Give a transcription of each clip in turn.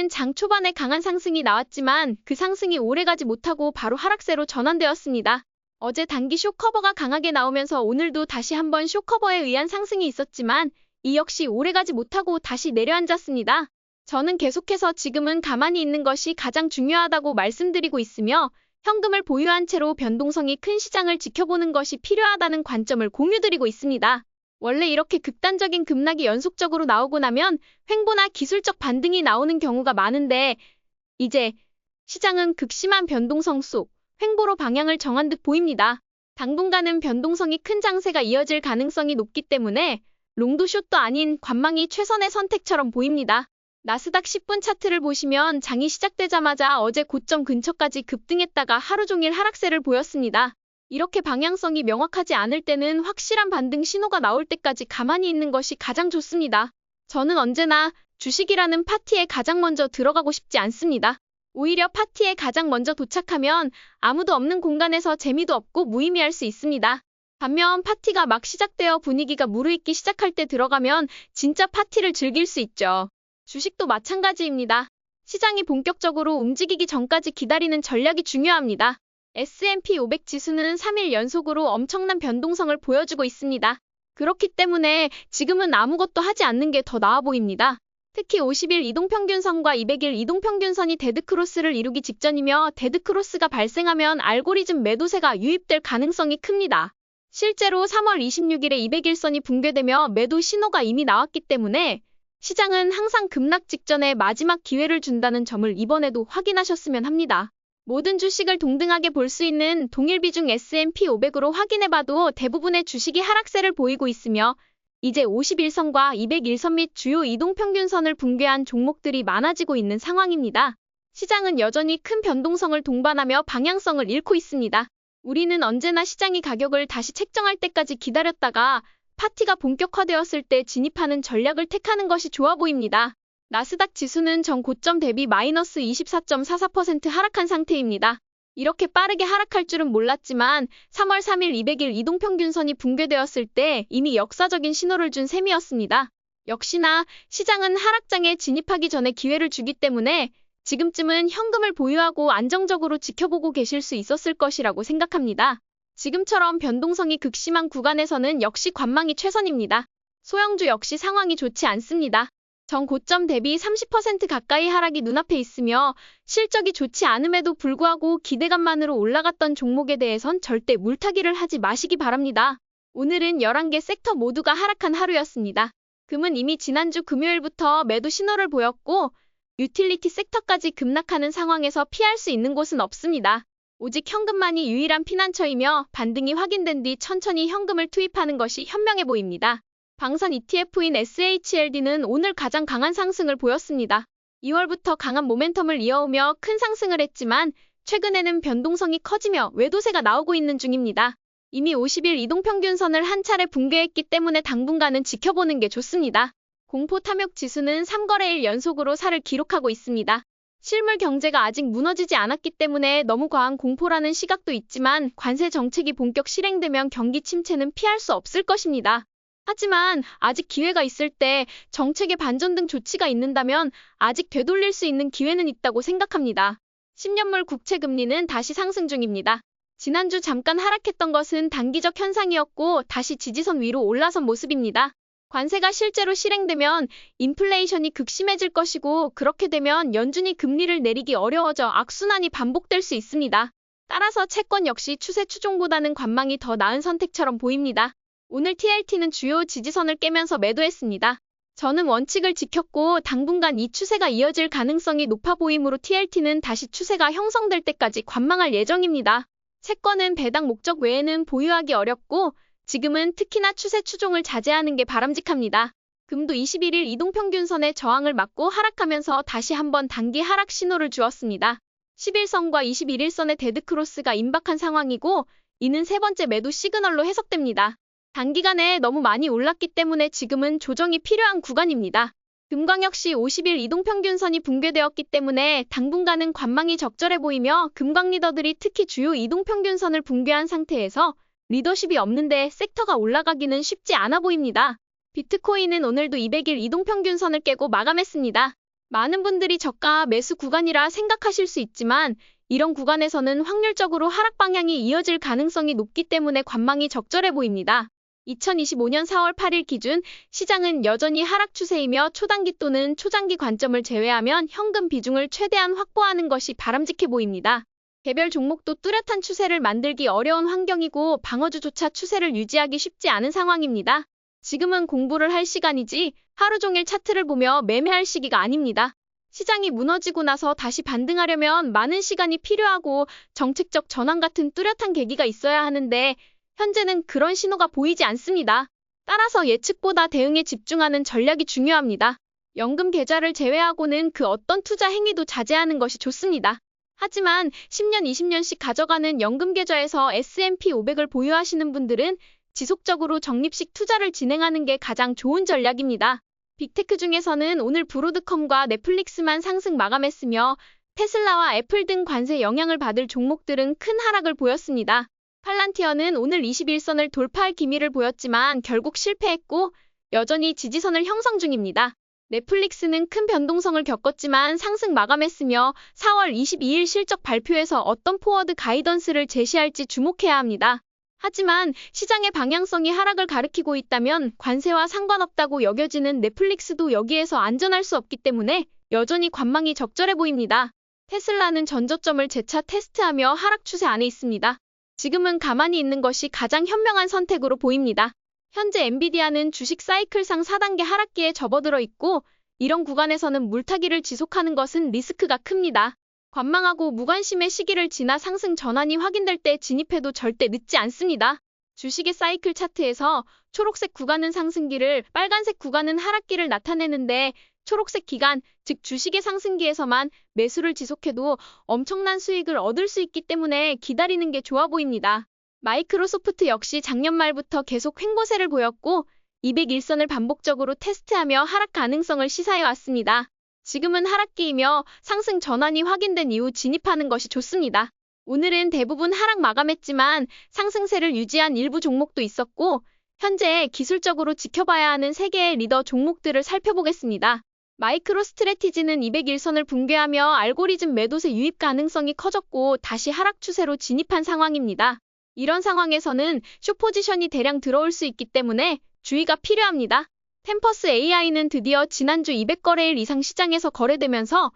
오늘은 장 초반에 강한 상승이 나왔지만 그 상승이 오래가지 못하고 바로 하락세로 전환되었습니다. 어제 단기 쇼커버가 강하게 나오면서 오늘도 다시 한번 쇼커버에 의한 상승이 있었지만 이 역시 오래가지 못하고 다시 내려앉았습니다. 저는 계속해서 지금은 가만히 있는 것이 가장 중요하다고 말씀드리고 있으며 현금을 보유한 채로 변동성이 큰 시장을 지켜보는 것이 필요하다는 관점을 공유드리고 있습니다. 원래 이렇게 극단적인 급락이 연속적으로 나오고 나면 횡보나 기술적 반등이 나오는 경우가 많은데 이제 시장은 극심한 변동성 속 횡보로 방향을 정한 듯 보입니다. 당분간은 변동성이 큰 장세가 이어질 가능성이 높기 때문에 롱도 숏도 아닌 관망이 최선의 선택처럼 보입니다. 나스닥 10분 차트를 보시면 장이 시작되자마자 어제 고점 근처까지 급등했다가 하루 종일 하락세를 보였습니다. 이렇게 방향성이 명확하지 않을 때는 확실한 반등 신호가 나올 때까지 가만히 있는 것이 가장 좋습니다. 저는 언제나 주식이라는 파티에 가장 먼저 들어가고 싶지 않습니다. 오히려 파티에 가장 먼저 도착하면 아무도 없는 공간에서 재미도 없고 무의미할 수 있습니다. 반면 파티가 막 시작되어 분위기가 무르익기 시작할 때 들어가면 진짜 파티를 즐길 수 있죠. 주식도 마찬가지입니다. 시장이 본격적으로 움직이기 전까지 기다리는 전략이 중요합니다. S&P 500 지수는 3일 연속으로 엄청난 변동성을 보여주고 있습니다. 그렇기 때문에 지금은 아무것도 하지 않는 게 더 나아 보입니다. 특히 50일 이동평균선과 200일 이동평균선이 데드크로스를 이루기 직전이며 데드크로스가 발생하면 알고리즘 매도세가 유입될 가능성이 큽니다. 실제로 3월 26일에 200일선이 붕괴되며 매도 신호가 이미 나왔기 때문에 시장은 항상 급락 직전에 마지막 기회를 준다는 점을 이번에도 확인하셨으면 합니다. 모든 주식을 동등하게 볼 수 있는 동일 비중 S&P 500으로 확인해봐도 대부분의 주식이 하락세를 보이고 있으며 이제 51선과 201선 및 주요 이동평균선을 붕괴한 종목들이 많아지고 있는 상황입니다. 시장은 여전히 큰 변동성을 동반하며 방향성을 잃고 있습니다. 우리는 언제나 시장이 가격을 다시 책정할 때까지 기다렸다가 파티가 본격화되었을 때 진입하는 전략을 택하는 것이 좋아 보입니다. 나스닥 지수는 전 고점 대비 마이너스 24.44% 하락한 상태입니다. 이렇게 빠르게 하락할 줄은 몰랐지만 3월 3일 200일 이동평균선이 붕괴되었을 때 이미 역사적인 신호를 준 셈이었습니다. 역시나 시장은 하락장에 진입하기 전에 기회를 주기 때문에 지금쯤은 현금을 보유하고 안정적으로 지켜보고 계실 수 있었을 것이라고 생각합니다. 지금처럼 변동성이 극심한 구간에서는 역시 관망이 최선입니다. 소형주 역시 상황이 좋지 않습니다. 전 고점 대비 30% 가까이 하락이 눈앞에 있으며 실적이 좋지 않음에도 불구하고 기대감만으로 올라갔던 종목에 대해선 절대 물타기를 하지 마시기 바랍니다. 오늘은 11개 섹터 모두가 하락한 하루였습니다. 금은 이미 지난주 금요일부터 매도 신호를 보였고 유틸리티 섹터까지 급락하는 상황에서 피할 수 있는 곳은 없습니다. 오직 현금만이 유일한 피난처이며 반등이 확인된 뒤 천천히 현금을 투입하는 것이 현명해 보입니다. 방산 ETF인 SHLD는 오늘 가장 강한 상승을 보였습니다. 2월부터 강한 모멘텀을 이어오며 큰 상승을 했지만 최근에는 변동성이 커지며 외도세가 나오고 있는 중입니다. 이미 50일 이동평균선을 한 차례 붕괴했기 때문에 당분간은 지켜보는 게 좋습니다. 공포 탐욕 지수는 3거래일 연속으로 사를 기록하고 있습니다. 실물 경제가 아직 무너지지 않았기 때문에 너무 과한 공포라는 시각도 있지만 관세 정책이 본격 실행되면 경기 침체는 피할 수 없을 것입니다. 하지만 아직 기회가 있을 때 정책의 반전 등 조치가 있는다면 아직 되돌릴 수 있는 기회는 있다고 생각합니다. 10년물 국채금리는 다시 상승 중입니다. 지난주 잠깐 하락했던 것은 단기적 현상이었고 다시 지지선 위로 올라선 모습입니다. 관세가 실제로 실행되면 인플레이션이 극심해질 것이고 그렇게 되면 연준이 금리를 내리기 어려워져 악순환이 반복될 수 있습니다. 따라서 채권 역시 추세 추종보다는 관망이 더 나은 선택처럼 보입니다. 오늘 TLT는 주요 지지선을 깨면서 매도했습니다. 저는 원칙을 지켰고 당분간 이 추세가 이어질 가능성이 높아 보이므로 TLT는 다시 추세가 형성될 때까지 관망할 예정입니다. 채권은 배당 목적 외에는 보유하기 어렵고 지금은 특히나 추세 추종을 자제하는 게 바람직합니다. 금도 21일 이동평균선의 저항을 맞고 하락하면서 다시 한번 단기 하락 신호를 주었습니다. 11선과 21일선의 데드크로스가 임박한 상황이고 이는 세 번째 매도 시그널로 해석됩니다. 단기간에 너무 많이 올랐기 때문에 지금은 조정이 필요한 구간입니다. 금광 역시 50일 이동평균선이 붕괴되었기 때문에 당분간은 관망이 적절해 보이며 금광 리더들이 특히 주요 이동평균선을 붕괴한 상태에서 리더십이 없는데 섹터가 올라가기는 쉽지 않아 보입니다. 비트코인은 오늘도 200일 이동평균선을 깨고 마감했습니다. 많은 분들이 저가 매수 구간이라 생각하실 수 있지만 이런 구간에서는 확률적으로 하락 방향이 이어질 가능성이 높기 때문에 관망이 적절해 보입니다. 2025년 4월 8일 기준 시장은 여전히 하락 추세이며 초단기 또는 초장기 관점을 제외하면 현금 비중을 최대한 확보하는 것이 바람직해 보입니다. 개별 종목도 뚜렷한 추세를 만들기 어려운 환경이고 방어주조차 추세를 유지하기 쉽지 않은 상황입니다. 지금은 공부를 할 시간이지 하루 종일 차트를 보며 매매할 시기가 아닙니다. 시장이 무너지고 나서 다시 반등하려면 많은 시간이 필요하고 정책적 전환 같은 뚜렷한 계기가 있어야 하는데 현재는 그런 신호가 보이지 않습니다. 따라서 예측보다 대응에 집중하는 전략이 중요합니다. 연금 계좌를 제외하고는 그 어떤 투자 행위도 자제하는 것이 좋습니다. 하지만 10년, 20년씩 가져가는 연금 계좌에서 S&P 500을 보유하시는 분들은 지속적으로 적립식 투자를 진행하는 게 가장 좋은 전략입니다. 빅테크 중에서는 오늘 브로드컴과 넷플릭스만 상승 마감했으며 테슬라와 애플 등 관세 영향을 받을 종목들은 큰 하락을 보였습니다. 팔란티어는 오늘 21선을 돌파할 기미를 보였지만 결국 실패했고 여전히 지지선을 형성 중입니다. 넷플릭스는 큰 변동성을 겪었지만 상승 마감했으며 4월 22일 실적 발표에서 어떤 포워드 가이던스를 제시할지 주목해야 합니다. 하지만 시장의 방향성이 하락을 가리키고 있다면 관세와 상관없다고 여겨지는 넷플릭스도 여기에서 안전할 수 없기 때문에 여전히 관망이 적절해 보입니다. 테슬라는 전저점을 재차 테스트하며 하락 추세 안에 있습니다. 지금은 가만히 있는 것이 가장 현명한 선택으로 보입니다. 현재 엔비디아는 주식 사이클상 4단계 하락기에 접어들어 있고 이런 구간에서는 물타기를 지속하는 것은 리스크가 큽니다. 관망하고 무관심의 시기를 지나 상승 전환이 확인될 때 진입해도 절대 늦지 않습니다. 주식의 사이클 차트에서 초록색 구간은 상승기를, 빨간색 구간은 하락기를 나타내는데 초록색 기간, 즉 주식의 상승기에서만 매수를 지속해도 엄청난 수익을 얻을 수 있기 때문에 기다리는 게 좋아 보입니다. 마이크로소프트 역시 작년 말부터 계속 횡보세를 보였고 201선을 반복적으로 테스트하며 하락 가능성을 시사해 왔습니다. 지금은 하락기이며 상승 전환이 확인된 이후 진입하는 것이 좋습니다. 오늘은 대부분 하락 마감했지만 상승세를 유지한 일부 종목도 있었고 현재 기술적으로 지켜봐야 하는 3개의 리더 종목들을 살펴보겠습니다. 마이크로스트래티지는 201선을 붕괴하며 알고리즘 매도세 유입 가능성이 커졌고 다시 하락 추세로 진입한 상황입니다. 이런 상황에서는 숏포지션이 대량 들어올 수 있기 때문에 주의가 필요합니다. 템퍼스 AI는 드디어 지난주 200거래일 이상 시장에서 거래되면서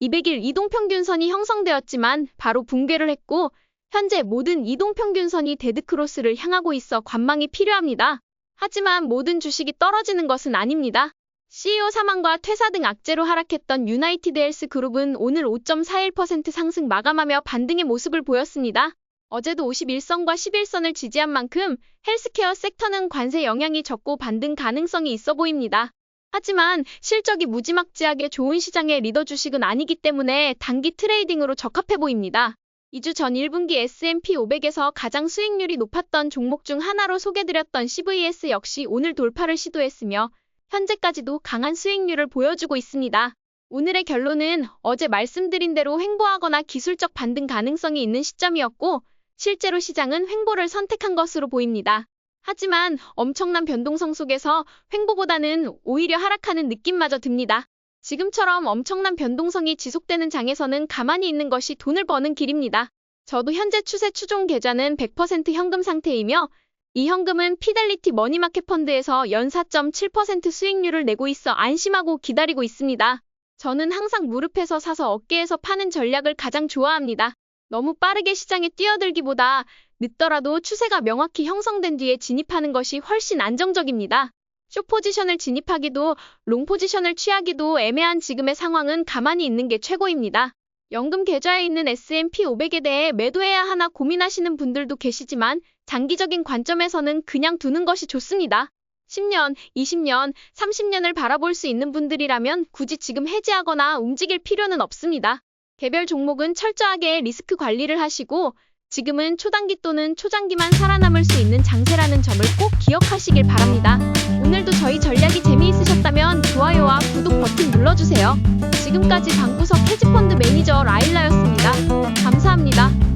200일 이동평균선이 형성되었지만 바로 붕괴를 했고 현재 모든 이동평균선이 데드크로스를 향하고 있어 관망이 필요합니다. 하지만 모든 주식이 떨어지는 것은 아닙니다. CEO 사망과 퇴사 등 악재로 하락했던 유나이티드 헬스 그룹은 오늘 5.41% 상승 마감하며 반등의 모습을 보였습니다. 어제도 51선과 11선을 지지한 만큼 헬스케어 섹터는 관세 영향이 적고 반등 가능성이 있어 보입니다. 하지만 실적이 무지막지하게 좋은 시장의 리더 주식은 아니기 때문에 단기 트레이딩으로 적합해 보입니다. 2주 전 1분기 S&P 500에서 가장 수익률이 높았던 종목 중 하나로 소개드렸던 CVS 역시 오늘 돌파를 시도했으며 현재까지도 강한 수익률을 보여주고 있습니다. 오늘의 결론은 어제 말씀드린 대로 횡보하거나 기술적 반등 가능성이 있는 시점이었고 실제로 시장은 횡보를 선택한 것으로 보입니다. 하지만 엄청난 변동성 속에서 횡보보다는 오히려 하락하는 느낌마저 듭니다. 지금처럼 엄청난 변동성이 지속되는 장에서는 가만히 있는 것이 돈을 버는 길입니다. 저도 현재 추세 추종 계좌는 100% 현금 상태이며 이 현금은 피델리티 머니마켓 펀드에서 연 4.7% 수익률을 내고 있어 안심하고 기다리고 있습니다. 저는 항상 무릎에서 사서 어깨에서 파는 전략을 가장 좋아합니다. 너무 빠르게 시장에 뛰어들기보다 늦더라도 추세가 명확히 형성된 뒤에 진입하는 것이 훨씬 안정적입니다. 숏 포지션을 진입하기도 롱 포지션을 취하기도 애매한 지금의 상황은 가만히 있는 게 최고입니다. 연금 계좌에 있는 S&P 500에 대해 매도해야 하나 고민하시는 분들도 계시지만 장기적인 관점에서는 그냥 두는 것이 좋습니다. 10년, 20년, 30년을 바라볼 수 있는 분들이라면 굳이 지금 해지하거나 움직일 필요는 없습니다. 개별 종목은 철저하게 리스크 관리를 하시고 지금은 초단기 또는 초장기만 살아남을 수 있는 장세라는 점을 꼭 기억하시길 바랍니다. 오늘도 저희 전략이 재미있으셨다면 좋아요와 구독 버튼 눌러주세요. 지금까지 방구석 헤지펀드 매니저 라일라였습니다. 감사합니다.